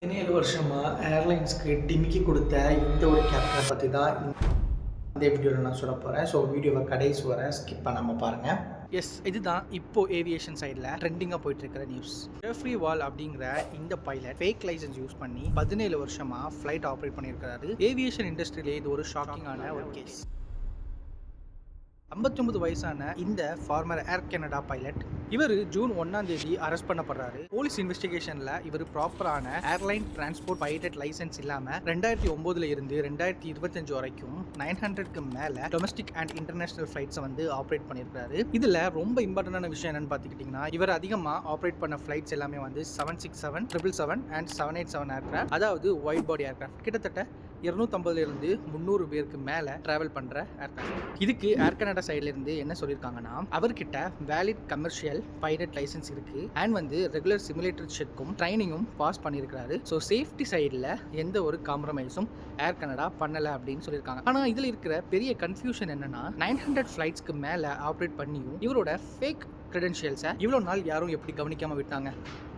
17 வருஷமா ஏர்லைன்ஸ்க்கு டிமிக்கி கொடுத்த இந்த ஒரு கேப்டனை பற்றி தான் இந்த வீடியோவில் நான் சொல்ல போகிறேன். ஸோ வீடியோவை கடைசி வரை ஸ்கிப் பண்ணாமல் பாருங்கள். எஸ், இதுதான் இப்போ ஏவியேஷன் சைடில் ட்ரெண்டிங்காக போயிட்டு இருக்கிற நியூஸ். ஜெஃப்ரி வால் அப்படிங்கிற இந்த பைலட் ஃபேக் லைசன்ஸ் யூஸ் பண்ணி 17 வருஷமா ஃப்ளைட் ஆப்ரேட் பண்ணியிருக்கிறாரு. ஏவியேஷன் இண்டஸ்ட்ரியிலே இது ஒரு ஷாக்கிங்கான ஒரு கேஸ். 59 வயசான இந்த ஃபார்மர் ஏர் கனடா பைலட் இவர் ஜூன் 1ஆம் தேதி அரெஸ்ட் பண்ணப்படுறாரு. போலீஸ் இன்வெஸ்டிகேஷன்ல இவர் ப்ராப்பரான ஏர்லைன் டிரான்ஸ்போர்ட் பைலட் லைசன்ஸ் இல்லாம 2009 இருந்து 2025 வரைக்கும் 900க்கு மேல domestic and international flights operate பண்ணியிருக்காரு. இதுல ரொம்ப இம்பார்ட்டன்டான விஷயம் என்னன்னு பாத்துக்கிட்டீங்கன்னா, இவர் அதிகமா ஆப்ரேட் பண்ண ஃபிளைட்ஸ் எல்லாமே 767, 777 அண்ட் 787 ஏர்கிராஃப்ட், அதாவது வைட் பாடி ஏர்கிராஃப்ட். கிட்டத்தட்ட 250 இருந்து 300 பேருக்கு மேல டிராவல் பண்ற ஏர்கிராஃப்ட். இதுக்கு ஏர் கனடா சைட்ல இருந்து என்ன சொல்லியிருக்காங்கன்னா, அவர்கிட்ட வேலிட் கமர்ஷியல் பைலட் லைசன்ஸ் இருக்கு அண்ட் ரெகுலர் சிமுலேட்டர் செக்கும் ட்ரைனிங்கும் பாஸ் பண்ணியிருக்காரு. ஸோ சேஃப்டி சைடில் எந்த ஒரு காம்ப்ரமைஸும் ஏர் கனடா பண்ணல அப்படின்னு சொல்லியிருக்காங்க. ஆனால் இதில் இருக்கிற பெரிய கன்ஃபியூஷன் என்னன்னா, 900 ஃபிளைட்ஸ்க்கு மேலே ஆப்ரேட் பண்ணியும் இவரோட ஃபேக் கிரெடென்ஷியல்ஸை இவ்வளோ நாள் யாரும் எப்படி கவனிக்காமல் விட்டாங்க?